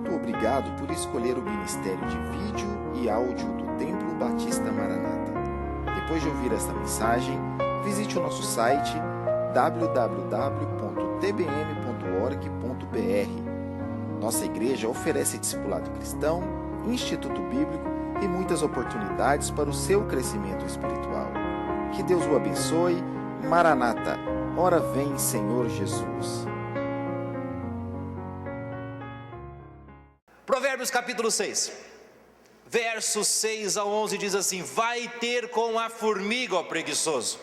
Muito obrigado por escolher o Ministério de Vídeo e Áudio do Templo Batista Maranata. Depois de ouvir esta mensagem, visite o nosso site www.tbm.org.br. Nossa igreja oferece discipulado cristão, instituto bíblico e muitas oportunidades para o seu crescimento espiritual. Que Deus o abençoe. Maranata, ora vem, Senhor Jesus. Provérbios capítulo 6, versos 6 a 11 diz assim: vai ter com a formiga, ó preguiçoso,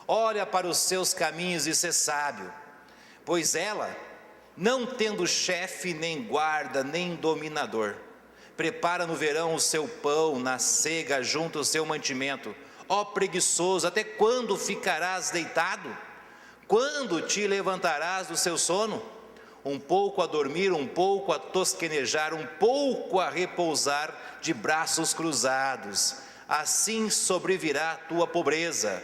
olha para os seus caminhos e ser sábio, pois ela, não tendo chefe, nem guarda, nem dominador, prepara no verão o seu pão, na cega junta o seu mantimento. Ó preguiçoso, até quando ficarás deitado? Quando te levantarás do seu sono? Um pouco a dormir, um pouco a tosquenejar, um pouco a repousar de braços cruzados. Assim sobrevirá a tua pobreza,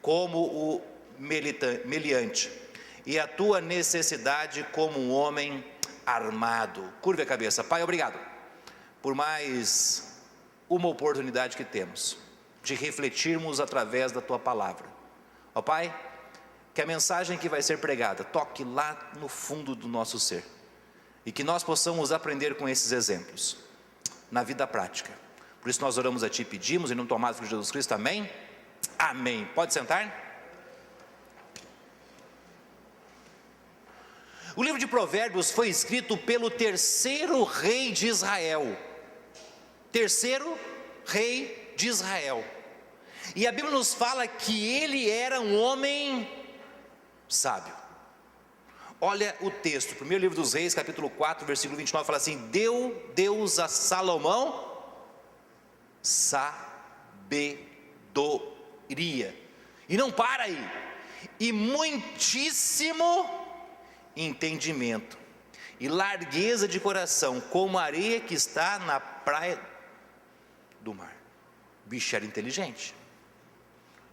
como o meliante, e a tua necessidade como um homem armado. Curve a cabeça. Pai, obrigado por mais uma oportunidade que temos de refletirmos através da tua palavra. Ó Pai, que a mensagem que vai ser pregada toque lá no fundo do nosso ser, e que nós possamos aprender com esses exemplos na vida prática. Por isso nós oramos a Ti e pedimos, em nome do amado Filho de Jesus Cristo, amém? Amém. Pode sentar. O livro de Provérbios foi escrito pelo terceiro rei de Israel. Terceiro rei de Israel. E a Bíblia nos fala que ele era um homem sábio. Olha o texto, primeiro livro dos Reis, capítulo 4, versículo 29, fala assim: deu Deus a Salomão sabedoria. E não para aí. E muitíssimo entendimento, e largueza de coração, como a areia que está na praia do mar. O bicho era inteligente,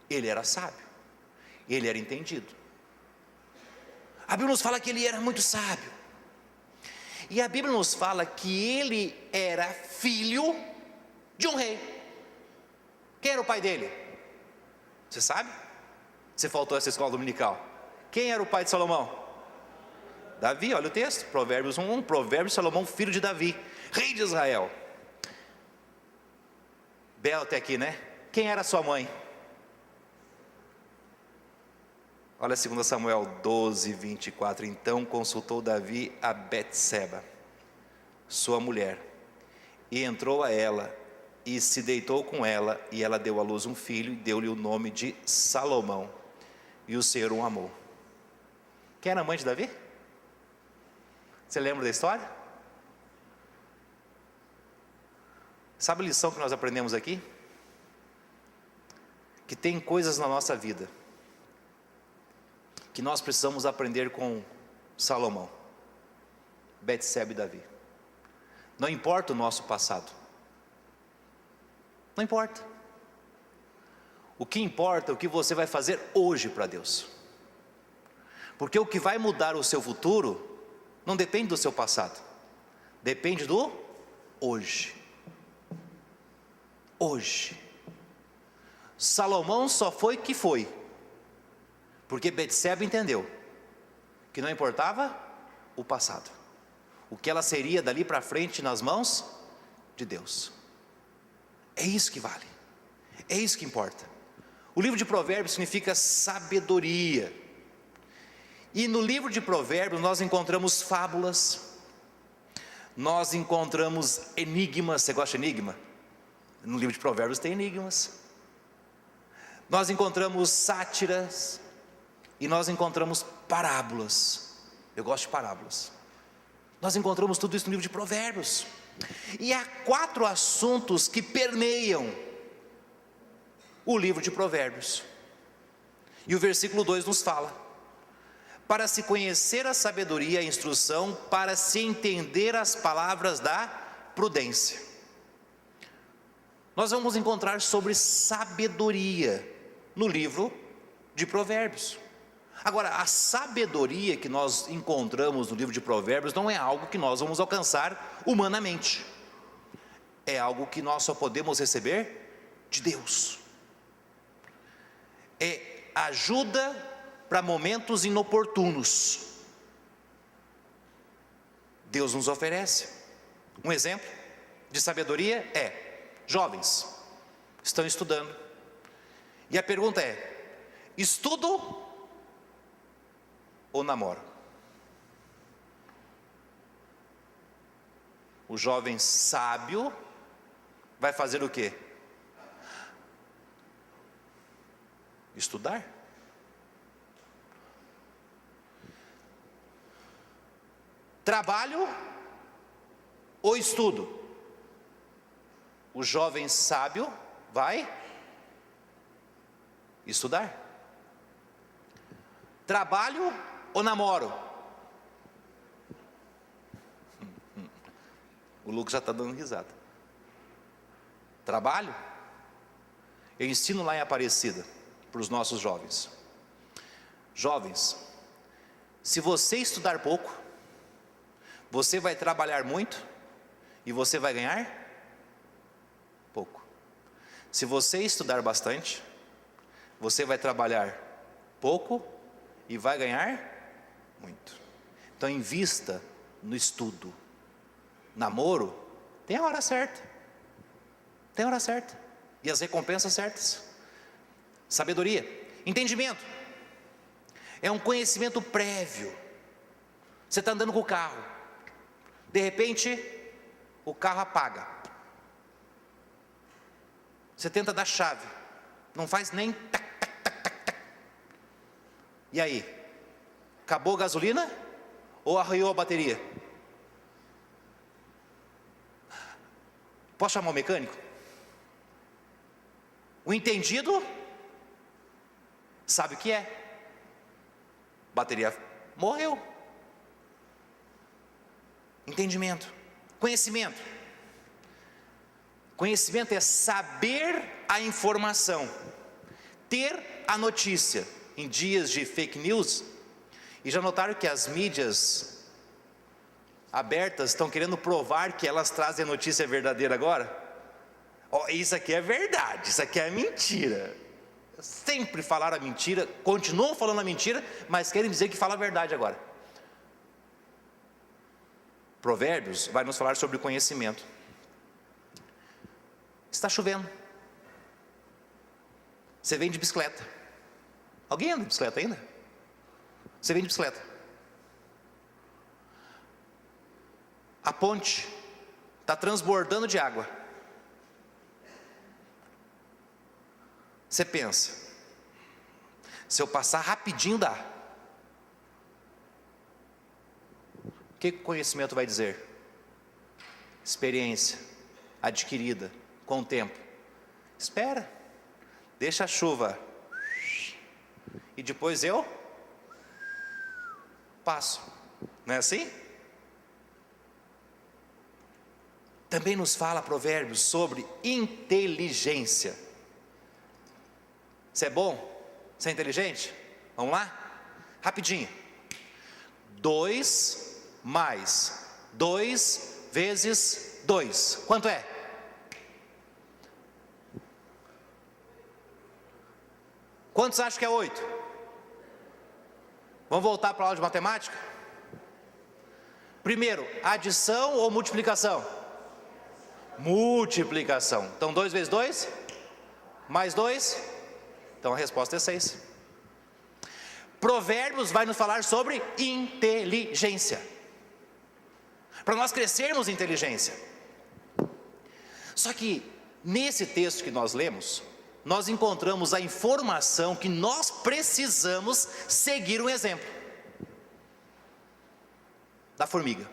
ele era sábio, ele era entendido. A Bíblia nos fala que ele era muito sábio, e a Bíblia nos fala que ele era filho de um rei. Quem era o pai dele? Você sabe? Você faltou essa escola dominical. Quem era o pai de Salomão? Davi. Olha o texto, Provérbios 1:1, Provérbios de Salomão, filho de Davi, rei de Israel. Belo até aqui, né? Quem era sua mãe? Olha 2 Samuel 12:24. Então consultou Davi a Betseba, sua mulher, e entrou a ela, e se deitou com ela, e ela deu à luz um filho, e deu-lhe o nome de Salomão, e o Senhor o amou. Quem era a mãe de Davi? Você lembra da história? Sabe a lição que nós aprendemos aqui? Que tem coisas na nossa vida que nós precisamos aprender com Salomão, Betseba e Davi. Não importa o nosso passado, não importa. O que importa é o que você vai fazer hoje para Deus, porque o que vai mudar o seu futuro não depende do seu passado, depende do hoje. Hoje. Salomão só foi que foi porque Betseba entendeu que não importava o passado, o que ela seria dali para frente nas mãos de Deus. É isso que vale, é isso que importa. O livro de Provérbios significa sabedoria, e no livro de Provérbios nós encontramos fábulas, nós encontramos enigmas. Você gosta de enigma? No livro de Provérbios tem enigmas. Nós encontramos sátiras, e nós encontramos parábolas. Eu gosto de parábolas. Nós encontramos tudo isso no livro de Provérbios. E há 4 assuntos que permeiam o livro de Provérbios. E o versículo 2 nos fala: para se conhecer a sabedoria e a instrução, para se entender as palavras da prudência. Nós vamos encontrar sobre sabedoria no livro de Provérbios. Agora, a sabedoria que nós encontramos no livro de Provérbios não é algo que nós vamos alcançar humanamente. É algo que nós só podemos receber de Deus. É ajuda para momentos inoportunos. Deus nos oferece. Um exemplo de sabedoria é: jovens estão estudando, e a pergunta é: estudo ou namoro? O jovem sábio vai fazer o quê? Estudar. Trabalho ou estudo? O jovem sábio vai estudar. Trabalho ou namoro? O Lucas já está dando risada. Trabalho? Eu ensino lá em Aparecida para os nossos jovens. Jovens, se você estudar pouco, você vai trabalhar muito e você vai ganhar pouco. Se você estudar bastante, você vai trabalhar pouco e vai ganhar muito. Então invista no estudo. Namoro tem a hora certa. Tem a hora certa. E as recompensas certas. Sabedoria. Entendimento. É um conhecimento prévio. Você está andando com o carro. De repente, o carro apaga. Você tenta dar chave. Não faz nem tac, tac, tac, tac, tac. E aí? Acabou a gasolina? Ou arranhou a bateria? Posso chamar o mecânico? O entendido sabe o que é. Bateria morreu. Entendimento. Conhecimento. Conhecimento é saber a informação, ter a notícia. Em dias de fake news, e já notaram que as mídias abertas estão querendo provar que elas trazem a notícia verdadeira agora? Isso aqui é verdade, isso aqui é mentira. Sempre falaram a mentira, continuam falando a mentira, mas querem dizer que fala a verdade agora. Provérbios vai nos falar sobre conhecimento. Está chovendo. Você vem de bicicleta. Alguém anda de bicicleta ainda? Você vem de bicicleta. A ponte está transbordando de água. Você pensa: se eu passar rapidinho dá. O que o conhecimento vai dizer? Experiência adquirida com o tempo. Espera, deixa a chuva e depois eu passo. Não é assim? Também nos fala Provérbios sobre inteligência. Você é bom? Você é inteligente? Vamos lá? Rapidinho. 2 mais 2 vezes 2. Quanto é? Quantos acham que é 8? Vamos voltar para a aula de matemática? Primeiro, adição ou multiplicação? Multiplicação. Então 2 vezes 2? Mais 2? Então a resposta é 6. Provérbios vai nos falar sobre inteligência. Para nós crescermos em inteligência. Só que nesse texto que nós lemos, nós encontramos a informação que nós precisamos seguir um exemplo. Da formiga.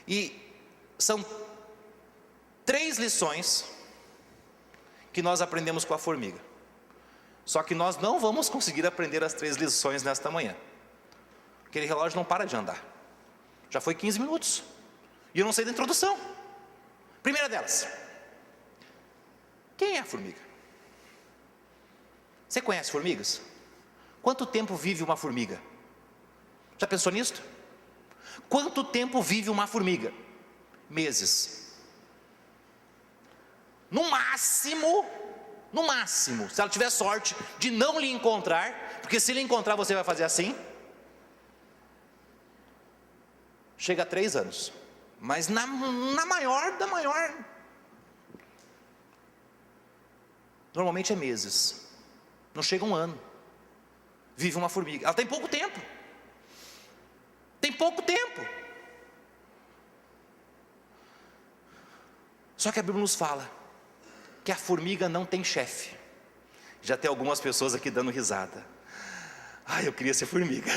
E são 3 lições que nós aprendemos com a formiga. Só que nós não vamos conseguir aprender as 3 lições nesta manhã. Aquele relógio não para de andar. Já foi 15 minutos. E eu não sei da introdução. Primeira delas. Quem é a formiga? Você conhece formigas? Quanto tempo vive uma formiga? Já pensou nisso? Quanto tempo vive uma formiga? Meses. No máximo, se ela tiver sorte de não lhe encontrar, porque se lhe encontrar você vai fazer assim, chega a 3 anos. Mas na maior, normalmente é meses, não chega 1 ano, vive uma formiga, ela tem pouco tempo, só que a Bíblia nos fala, que a formiga não tem chefe. Já tem algumas pessoas aqui dando risada, eu queria ser formiga.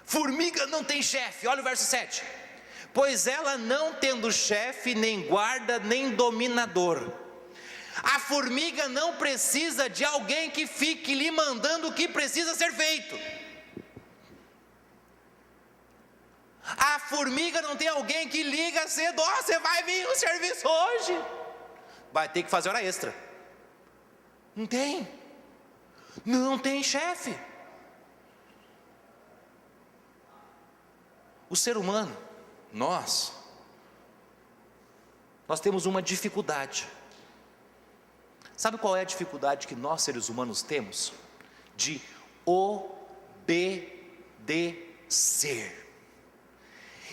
Formiga não tem chefe, olha o verso 7, pois ela não tendo chefe, nem guarda, nem dominador. A formiga não precisa de alguém que fique lhe mandando o que precisa ser feito. A formiga não tem alguém que liga cedo, você vai vir no serviço hoje, vai ter que fazer hora extra. Não tem chefe. O ser humano, nós temos uma dificuldade. Sabe qual é a dificuldade que nós seres humanos temos? De obedecer.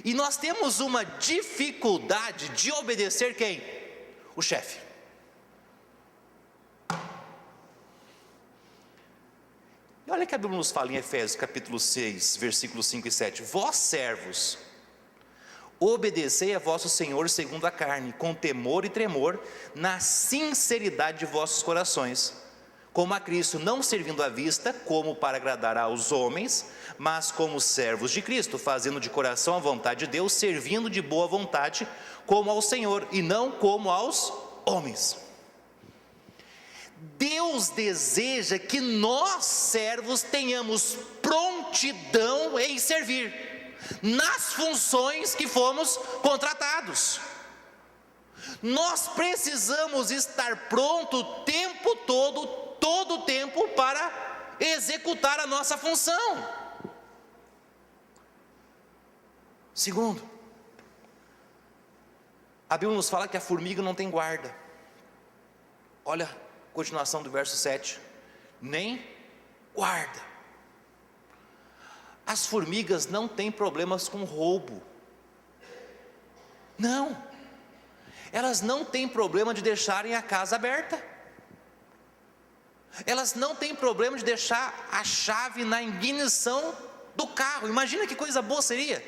E nós temos uma dificuldade de obedecer quem? O chefe. E olha que a Bíblia nos fala em Efésios capítulo 6, versículos 5 e 7. Vós servos, obedecei a vosso Senhor segundo a carne, com temor e tremor, na sinceridade de vossos corações, como a Cristo, não servindo à vista, como para agradar aos homens, mas como servos de Cristo, fazendo de coração a vontade de Deus, servindo de boa vontade, como ao Senhor, e não como aos homens. Deus deseja que nós, servos, tenhamos prontidão em servir, nas funções que fomos contratados. Nós precisamos estar pronto o tempo todo o tempo para executar a nossa função. Segundo, a Bíblia nos fala que a formiga não tem guarda. Olha a continuação do verso 7, nem guarda. As formigas não têm problemas com roubo, não, elas não têm problema de deixarem a casa aberta, elas não têm problema de deixar a chave na ignição do carro. Imagina que coisa boa seria,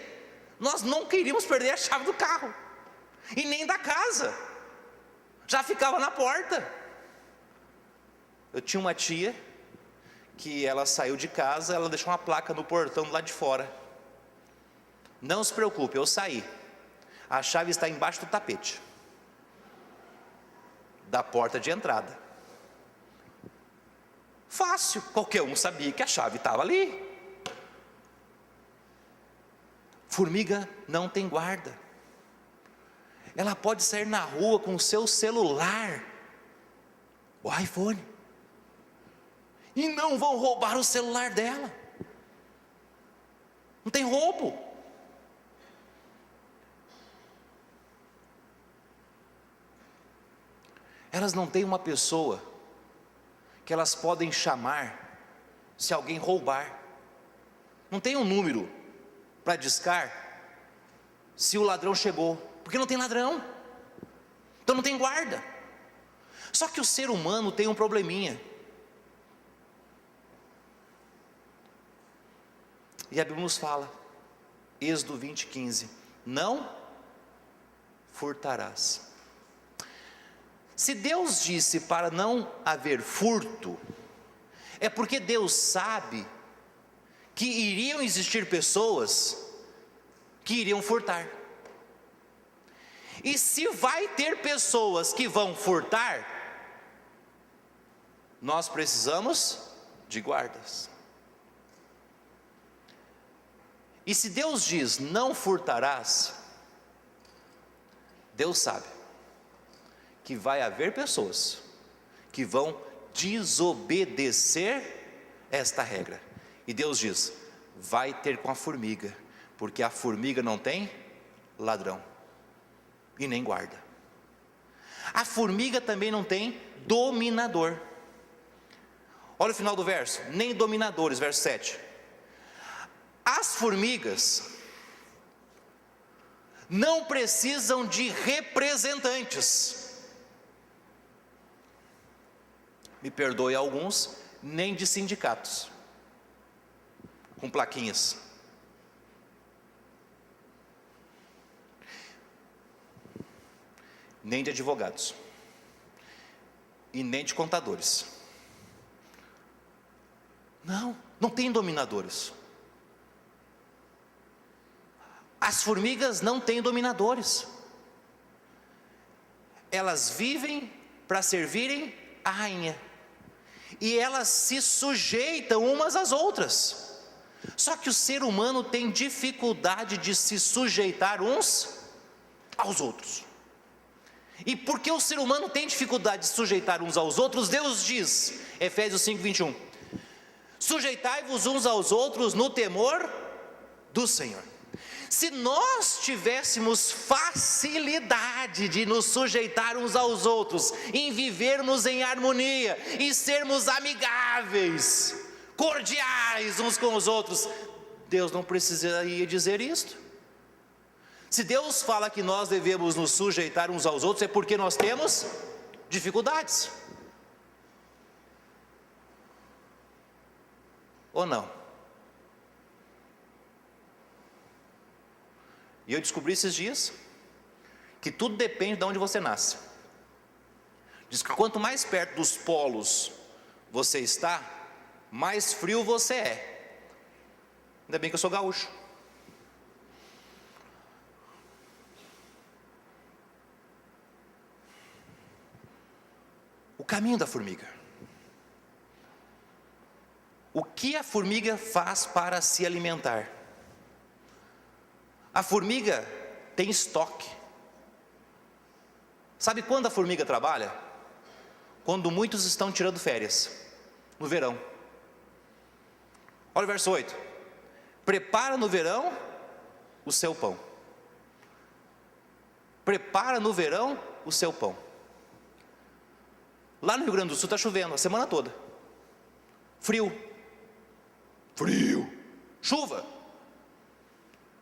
nós não queríamos perder a chave do carro, e nem da casa, já ficava na porta. Eu tinha uma tia, que ela saiu de casa, ela deixou uma placa no portão do lado de fora: não se preocupe, eu saí, a chave está embaixo do tapete da porta de entrada. Fácil, qualquer um sabia que a chave estava ali. Formiga não tem guarda, ela pode sair na rua com o seu celular, o iPhone, e não vão roubar o celular dela. Não tem roubo. Elas não têm uma pessoa que elas podem chamar se alguém roubar. Não tem um número para discar se o ladrão chegou, porque não tem ladrão, então não tem guarda. Só que o ser humano tem um probleminha, e a Bíblia nos fala, Êxodo 20:15, não furtarás. Se Deus disse para não haver furto, é porque Deus sabe que iriam existir pessoas que iriam furtar. E se vai ter pessoas que vão furtar, nós precisamos de guardas. E se Deus diz não furtarás, Deus sabe que vai haver pessoas que vão desobedecer esta regra. E Deus diz: vai ter com a formiga, porque a formiga não tem ladrão e nem guarda. A formiga também não tem dominador. Olha o final do verso: nem dominadores, verso 7. As formigas não precisam de representantes, me perdoe alguns, nem de sindicatos com plaquinhas. Nem de advogados e nem de contadores. Não tem dominadores. As formigas não têm dominadores. Elas vivem para servirem a rainha, e elas se sujeitam umas às outras. Só que o ser humano tem dificuldade de se sujeitar uns aos outros. E porque o ser humano tem dificuldade de sujeitar uns aos outros, Deus diz, Efésios 5:21, sujeitai-vos uns aos outros no temor do Senhor. Se nós tivéssemos facilidade de nos sujeitar uns aos outros, em vivermos em harmonia, em sermos amigáveis, cordiais uns com os outros, Deus não precisaria dizer isto. Se Deus fala que nós devemos nos sujeitar uns aos outros, é porque nós temos dificuldades. Ou não? E eu descobri esses dias que tudo depende de onde você nasce. Diz que quanto mais perto dos polos você está, mais frio você é. Ainda bem que eu sou gaúcho. O caminho da formiga. O que a formiga faz para se alimentar? A formiga tem estoque. Sabe quando a formiga trabalha? Quando muitos estão tirando férias, no verão. Olha o verso 8: prepara no verão o seu pão. Prepara no verão o seu pão. Lá no Rio Grande do Sul está chovendo a semana toda. Frio. Chuva.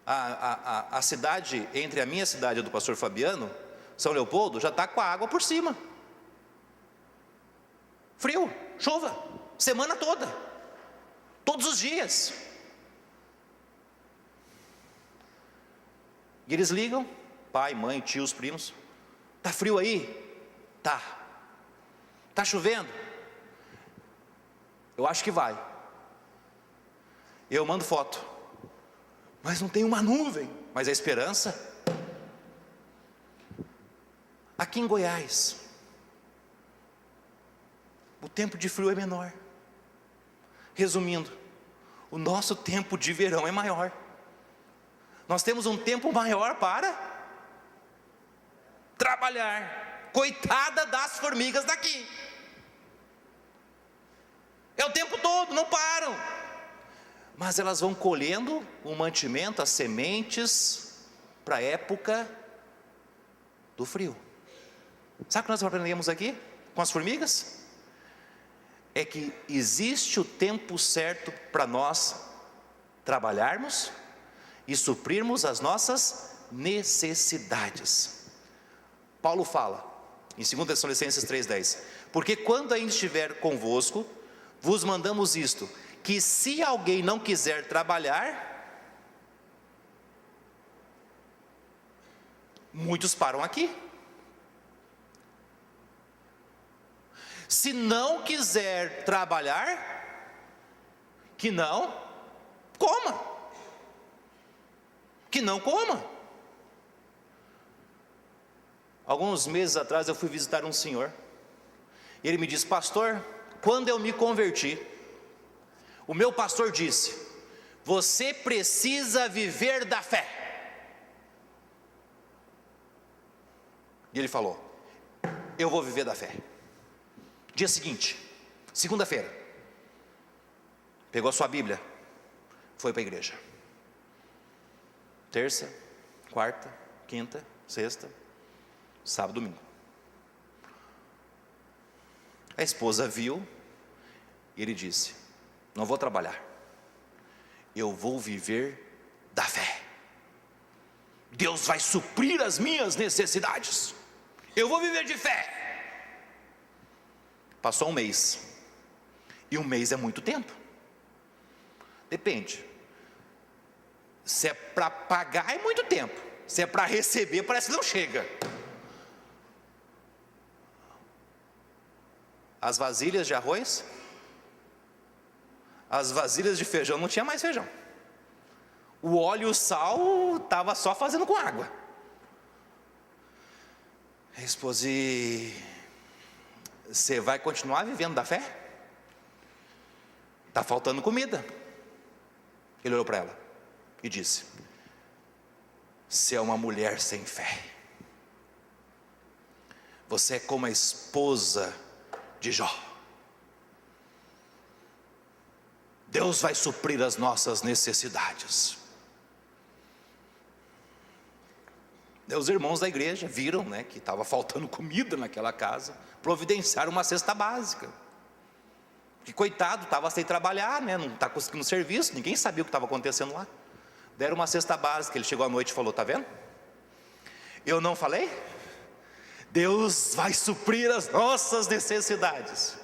A cidade, entre a minha cidade e a do pastor Fabiano, São Leopoldo, já está com a água por cima. Frio, chuva, semana toda, todos os dias. E eles ligam, pai, mãe, tios, primos: está frio aí? Está chovendo? Eu acho que vai. Eu mando foto, mas não tem uma nuvem. Mas a esperança. Aqui em Goiás, o tempo de frio é menor. Resumindo, o nosso tempo de verão é maior. Nós temos um tempo maior para trabalhar. Coitada das formigas daqui. É o tempo todo, não param. Mas elas vão colhendo o mantimento, as sementes, para a época do frio. Sabe o que nós aprendemos aqui com as formigas? É que existe o tempo certo para nós trabalharmos e suprirmos as nossas necessidades. Paulo fala em 2 Tessalonicenses 3:10: porque quando ainda estiver convosco, vos mandamos isto, que se alguém não quiser trabalhar, muitos param aqui. Se não quiser trabalhar, que não coma. Que não coma. Alguns meses atrás eu fui visitar um senhor, e ele me disse: pastor, quando eu me converti, o meu pastor disse: você precisa viver da fé. E ele falou: eu vou viver da fé. Dia seguinte, segunda-feira, pegou a sua Bíblia, foi para a igreja. Terça, quarta, quinta, sexta, sábado, domingo. A esposa viu e ele disse: não vou trabalhar, eu vou viver da fé. Deus vai suprir as minhas necessidades, eu vou viver de fé. Passou um mês, e um mês é muito tempo. Depende. Se é para pagar é muito tempo, se é para receber parece que não chega. As vasilhas de arroz, as vasilhas de feijão, não tinha mais feijão. O óleo e o sal estava só fazendo com água. A esposa: você vai continuar vivendo da fé? Está faltando comida. Ele olhou para ela e disse: você é uma mulher sem fé. Você é como a esposa de Jó. Deus vai suprir as nossas necessidades. Os irmãos da igreja viram, que estava faltando comida naquela casa, providenciaram uma cesta básica. Que coitado, estava sem trabalhar, não está conseguindo serviço, ninguém sabia o que estava acontecendo lá. Deram uma cesta básica. Ele chegou à noite e falou: está vendo? Eu não falei? Deus vai suprir as nossas necessidades.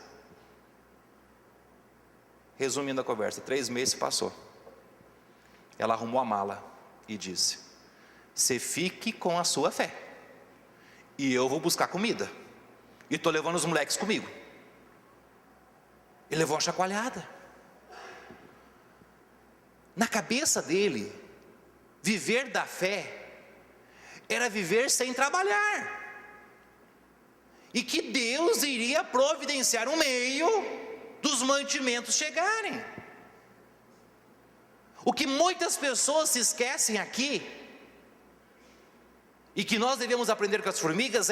Resumindo a conversa, 3 meses se passou. Ela arrumou a mala e disse: você fique com a sua fé, e eu vou buscar comida, e estou levando os moleques comigo. Ele levou uma chacoalhada. Na cabeça dele, viver da fé era viver sem trabalhar, e que Deus iria providenciar um meio dos mantimentos chegarem. O que muitas pessoas se esquecem aqui, e que nós devemos aprender com as formigas,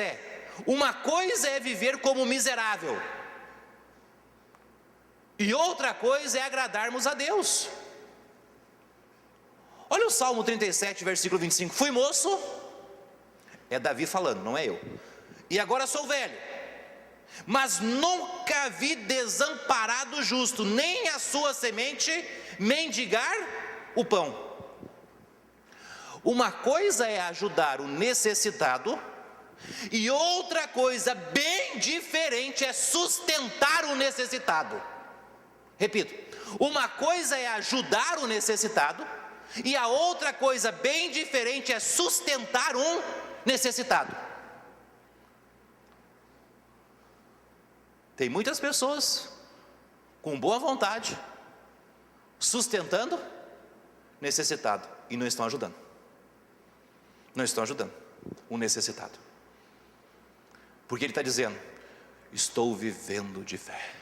uma coisa é viver como miserável, e outra coisa é agradarmos a Deus. Olha o Salmo 37, versículo 25. Fui moço, é Davi falando, não é eu, e agora sou velho, mas nunca vi desamparado justo, nem a sua semente mendigar o pão. Uma coisa é ajudar o necessitado, e outra coisa bem diferente é sustentar o necessitado. Repito, uma coisa é ajudar o necessitado, e a outra coisa bem diferente é sustentar um necessitado. Tem muitas pessoas com boa vontade sustentando necessitado e não estão ajudando. Não estão ajudando o necessitado, porque ele está dizendo: estou vivendo de fé.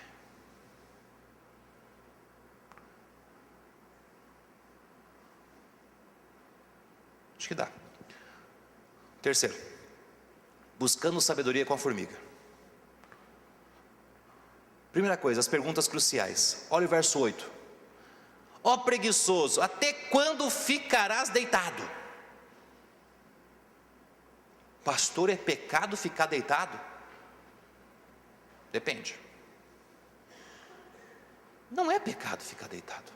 Acho que dá. Terceiro, buscando sabedoria com a formiga. Primeira coisa, as perguntas cruciais. Olha o verso 8. Ó preguiçoso, até quando ficarás deitado? Pastor, é pecado ficar deitado? Depende. Não é pecado ficar deitado.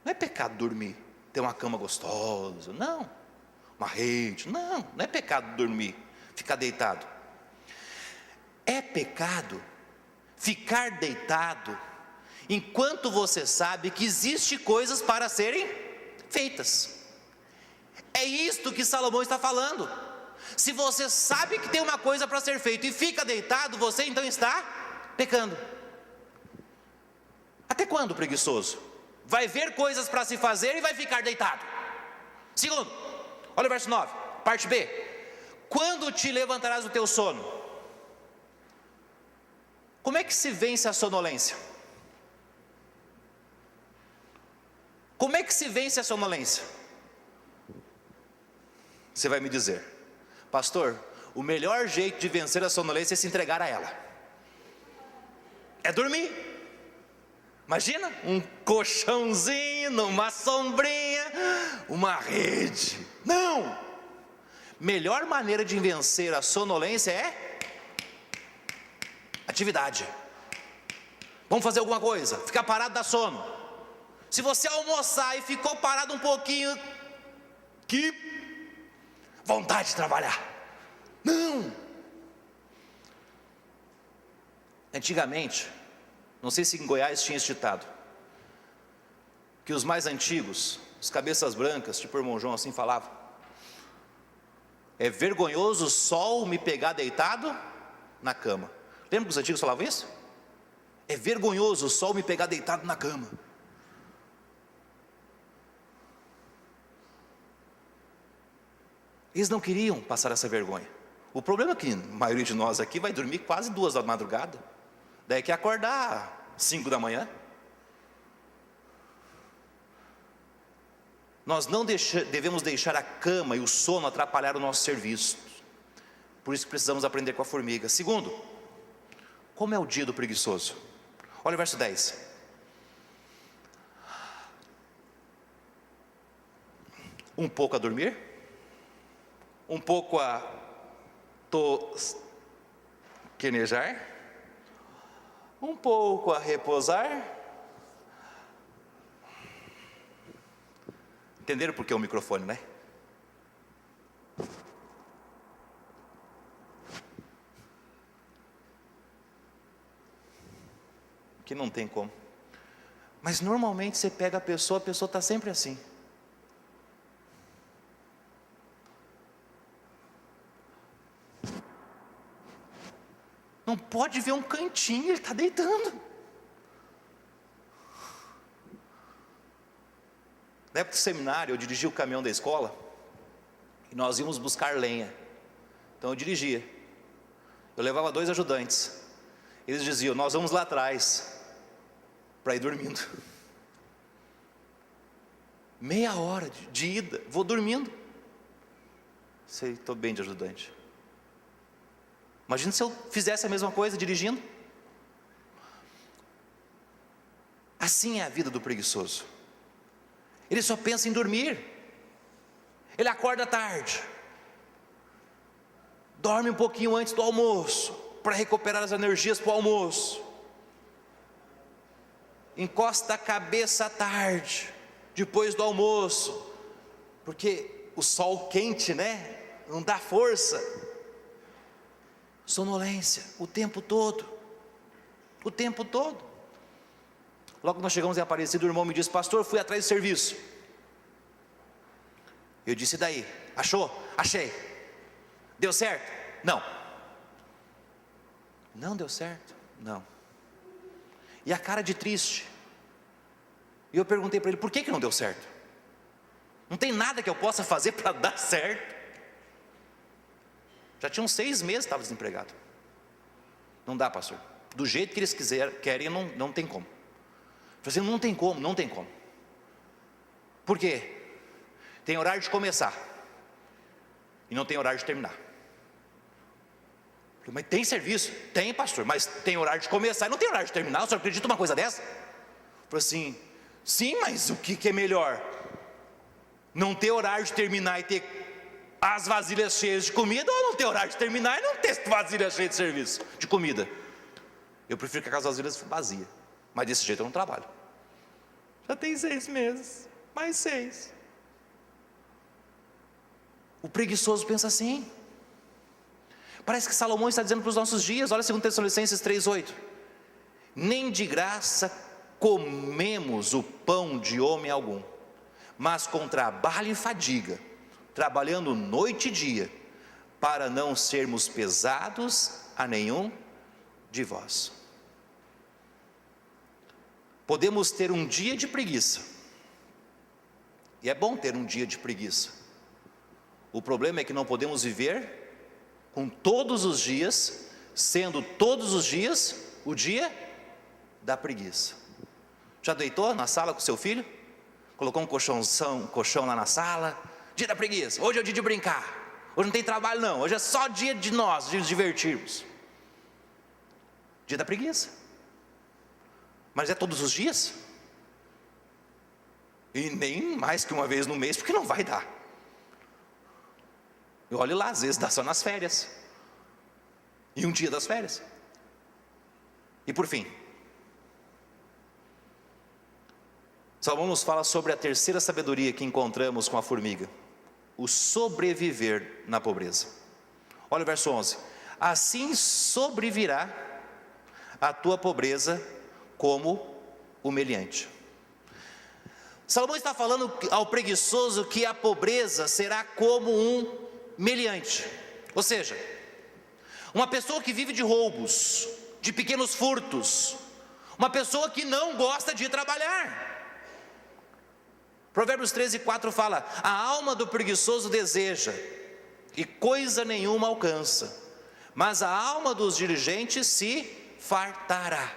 Não é pecado dormir, ter uma cama gostosa, não. Uma rede, não é pecado dormir, ficar deitado. É pecado ficar deitado enquanto você sabe que existe coisas para serem feitas. É isto que Salomão está falando. Se você sabe que tem uma coisa para ser feita e fica deitado, você então está pecando. Até quando, preguiçoso? Vai ver coisas para se fazer e vai ficar deitado. Segundo, olha o verso 9, parte B. Quando te levantarás do teu sono? Como é que se vence a sonolência? Como é que se vence a sonolência? Você vai me dizer: pastor, o melhor jeito de vencer a sonolência é se entregar a ela. É dormir. Imagina um colchãozinho, numa sombrinha, uma rede. Não! Melhor maneira de vencer a sonolência é atividade. Vamos fazer alguma coisa, ficar parado dá sono. Se você almoçar e ficou parado um pouquinho, que vontade de trabalhar. Não! Antigamente, não sei se em Goiás tinha esse ditado, que os mais antigos, os cabeças brancas, tipo o irmão João assim falavam: é vergonhoso o sol me pegar deitado na cama. Lembra que os antigos falavam isso? É vergonhoso o sol me pegar deitado na cama. Eles não queriam passar essa vergonha. O problema é que a maioria de nós aqui vai dormir quase 2 da madrugada, daí quer acordar 5 da manhã. Nós não devemos deixar a cama e o sono atrapalhar o nosso serviço. Por isso precisamos aprender com a formiga. Segundo, como é o dia do preguiçoso? Olha o verso 10. Um pouco a dormir, um pouco a tosquenejar, um pouco a repousar. Entenderam por que o microfone, né? Que não tem como. Mas normalmente você pega a pessoa está sempre assim. Não pode ver um cantinho, ele está deitando. Na época do seminário, eu dirigia o caminhão da escola e nós íamos buscar lenha. Então eu dirigia. Eu levava 2 ajudantes. Eles diziam: nós vamos lá atrás para ir dormindo. Meia hora de ida, vou dormindo. Sei, estou bem de ajudante. Imagina se eu fizesse a mesma coisa dirigindo. Assim é a vida do preguiçoso. Ele só pensa em dormir. Ele acorda tarde, dorme um pouquinho antes do almoço, para recuperar as energias para o almoço. Encosta a cabeça à tarde, depois do almoço, porque o sol quente, né? Não dá força. Sonolência o tempo todo. O tempo todo. Logo que nós chegamos em Aparecida, o irmão me disse: pastor, fui atrás do serviço. Eu disse: e daí? Achou? Achei. Deu certo? Não. Não deu certo? Não. E a cara de triste. E eu perguntei para ele: por que não deu certo? Não tem nada que eu possa fazer para dar certo. Já tinham 6 meses que estava desempregado. Não dá, pastor. Do jeito que eles querem, não tem como. Eu falei assim: não tem como, não tem como. Por quê? Tem horário de começar e não tem horário de terminar. Eu falei: mas tem serviço? Tem, pastor, mas tem horário de começar e não tem horário de terminar. O senhor acredita numa coisa dessa? Eu falei assim: sim, mas o que é melhor? Não ter horário de terminar e ter as vasilhas cheias de comida, ou não ter horário de terminar e não ter vasilhas cheias de serviço, de comida? Eu prefiro que as vasilhas vazias, mas desse jeito eu não trabalho. Já tem 6 meses, mais 6. O preguiçoso pensa assim. Parece que Salomão está dizendo para os nossos dias. Olha 2 Tessalonicenses 3:8. Nem de graça comemos o pão de homem algum, mas com trabalho e fadiga, trabalhando noite e dia, para não sermos pesados a nenhum de vós. Podemos ter um dia de preguiça, e é bom ter um dia de preguiça. O problema é que não podemos viver com todos os dias, sendo todos os dias o dia da preguiça. Já deitou na sala com seu filho? Colocou um colchão lá na sala? Dia da preguiça, hoje é o dia de brincar. Hoje não tem trabalho não, hoje é só dia de nós, de nos divertirmos. Dia da preguiça. Mas é todos os dias? E nem mais que uma vez no mês, porque não vai dar. E olhe lá, às vezes dá só nas férias. E um dia das férias. E por fim, Salomão nos fala sobre a terceira sabedoria que encontramos com a formiga: o sobreviver na pobreza. Olha o verso 11: assim sobrevirá a tua pobreza como o meliante. Salomão está falando ao preguiçoso que a pobreza será como um meliante. Ou seja, uma pessoa que vive de roubos, de pequenos furtos, uma pessoa que não gosta de trabalhar. Provérbios 13:4 fala: a alma do preguiçoso deseja, e coisa nenhuma alcança, mas a alma dos diligentes se fartará.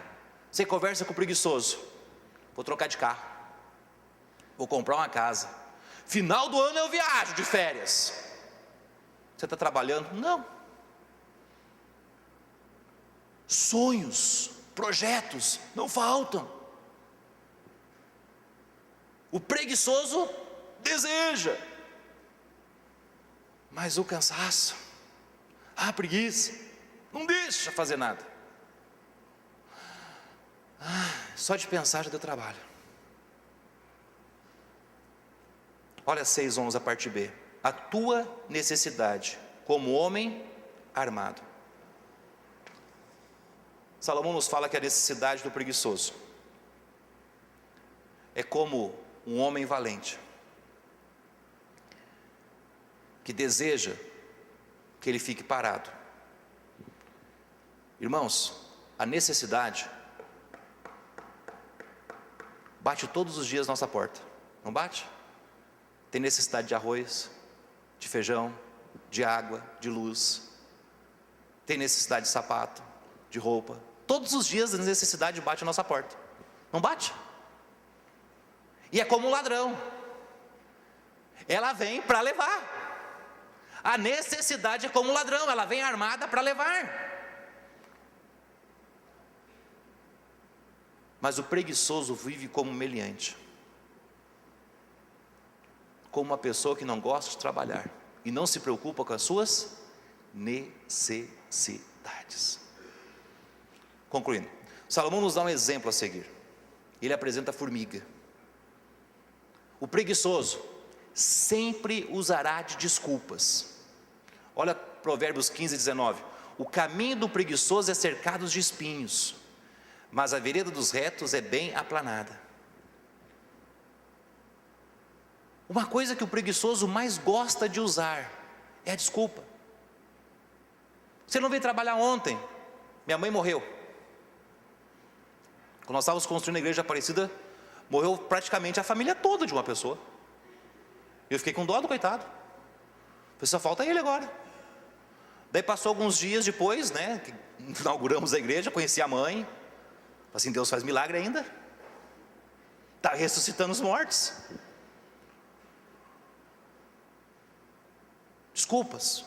Você conversa com o preguiçoso: vou trocar de carro, vou comprar uma casa, final do ano eu viajo de férias. Você está trabalhando? Não. Sonhos, projetos não faltam. O preguiçoso deseja, mas o cansaço, a preguiça, não deixa fazer nada. Só de pensar já deu trabalho. Olha 6:11, a parte B: a tua necessidade como homem armado. Salomão nos fala que a necessidade do preguiçoso é como um homem valente, que deseja que ele fique parado. Irmãos, a necessidade bate todos os dias na nossa porta, não bate? Tem necessidade de arroz, de feijão, de água, de luz. Tem necessidade de sapato, de roupa. Todos os dias a necessidade bate na nossa porta, não bate? E é como um ladrão, ela vem para levar. A necessidade é como um ladrão, ela vem armada para levar. Mas o preguiçoso vive como um meliante, como uma pessoa que não gosta de trabalhar e não se preocupa com as suas necessidades. Concluindo, Salomão nos dá um exemplo a seguir. Ele apresenta a formiga. O preguiçoso sempre usará de desculpas. Olha Provérbios 15:19: o caminho do preguiçoso é cercado de espinhos, mas a vereda dos retos é bem aplanada. Uma coisa que o preguiçoso mais gosta de usar é a desculpa. Você não veio trabalhar ontem, minha mãe morreu. Quando nós estávamos construindo a igreja Aparecida, morreu praticamente a família toda de uma pessoa. Eu fiquei com dó do coitado. Falei, só falta ele agora. Daí passou alguns dias depois, né, que inauguramos a igreja, conheci a mãe. Falei assim, Deus faz milagre ainda. Está ressuscitando os mortos. Desculpas.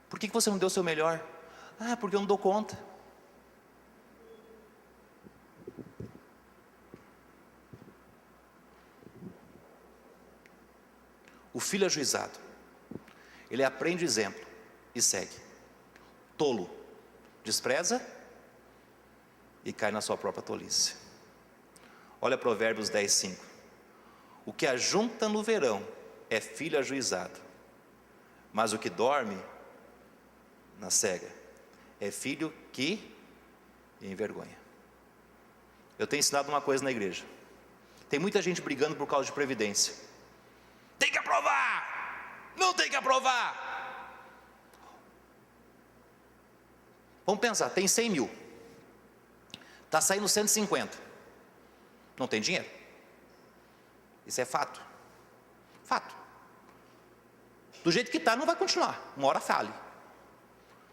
Por que você não deu o seu melhor? Porque eu não dou conta. O filho ajuizado, ele aprende o exemplo e segue. Tolo despreza e cai na sua própria tolice. Olha Provérbios 10:5: o que ajunta no verão é filho ajuizado, mas o que dorme na cega é filho que envergonha. Eu tenho ensinado uma coisa na igreja: tem muita gente brigando por causa de previdência. Tem que aprovar, não tem que aprovar. Vamos pensar, tem 100 mil, está saindo 150, não tem dinheiro. Isso é fato. Fato. Do jeito que está, não vai continuar, uma hora fale.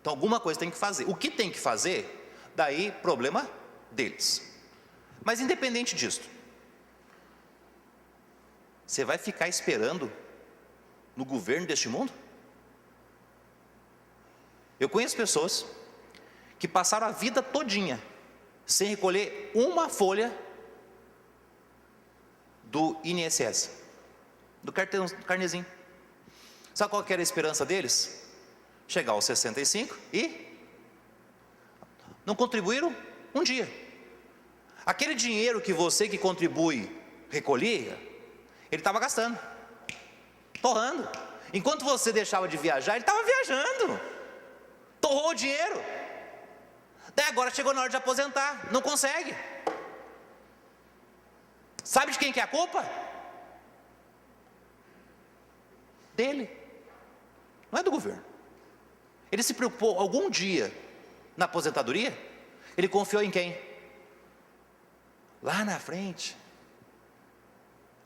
Então alguma coisa tem que fazer. O que tem que fazer, daí problema deles. Mas independente disso, você vai ficar esperando no governo deste mundo? Eu conheço pessoas que passaram a vida todinha sem recolher uma folha do INSS, do carnezinho. Sabe qual que era a esperança deles? Chegar aos 65 e não contribuíram um dia. Aquele dinheiro que você que contribui recolhia, ele estava gastando, torrando. Enquanto você deixava de viajar, ele estava viajando, torrou o dinheiro. Daí agora chegou na hora de aposentar, não consegue. Sabe de quem que é a culpa? Dele, não é do governo. Ele se preocupou algum dia na aposentadoria? Ele confiou em quem? Lá na frente,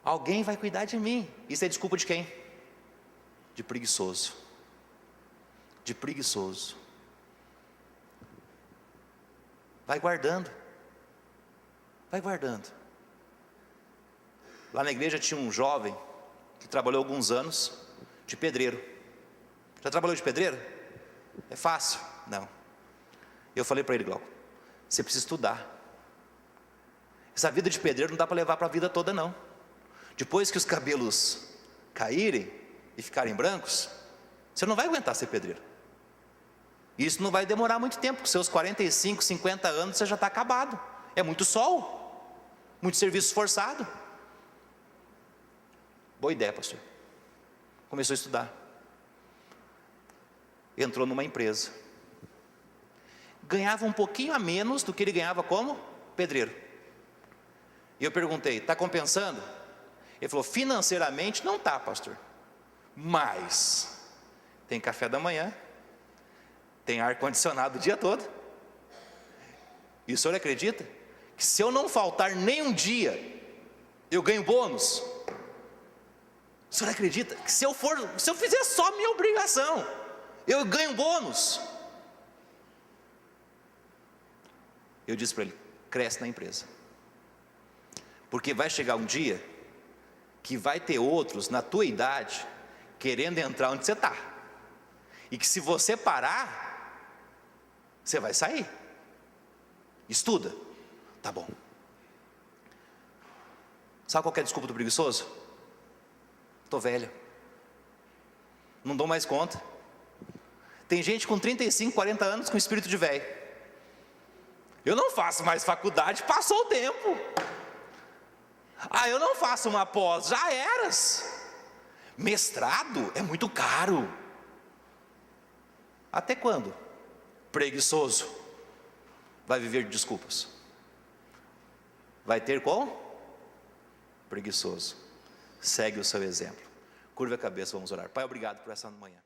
alguém vai cuidar de mim. Isso é desculpa de quem? De preguiçoso. De preguiçoso. Vai guardando. Vai guardando. Lá na igreja tinha um jovem que trabalhou alguns anos de pedreiro. Já trabalhou de pedreiro? É fácil? Não. Eu falei para ele, Glauco, você precisa estudar. Essa vida de pedreiro não dá para levar para a vida toda, não. Depois que os cabelos caírem e ficarem brancos, você não vai aguentar ser pedreiro. Isso não vai demorar muito tempo. Com seus 45, 50 anos você já está acabado. É muito sol, muito serviço forçado. Boa ideia, pastor. Começou a estudar. Entrou numa empresa. Ganhava um pouquinho a menos do que ele ganhava como pedreiro. E eu perguntei, está compensando? Ele falou, financeiramente não está, pastor. Mas tem café da manhã, tem ar-condicionado o dia todo. E o senhor acredita que se eu não faltar nem um dia, eu ganho bônus? O senhor acredita que se eu fizer só a minha obrigação, eu ganho bônus? Eu disse para ele, cresce na empresa. Porque vai chegar um dia que vai ter outros na tua idade querendo entrar onde você está. E que se você parar, você vai sair. Estuda. Tá bom. Sabe qual que é a desculpa do preguiçoso? Estou velho. Não dou mais conta. Tem gente com 35, 40 anos com espírito de velho. Eu não faço mais faculdade, passou o tempo. Eu não faço uma pós, já eras. Mestrado é muito caro. Até quando? Preguiçoso vai viver de desculpas. Vai ter como? Preguiçoso. Segue o seu exemplo. Curva a cabeça, vamos orar. Pai, obrigado por essa manhã.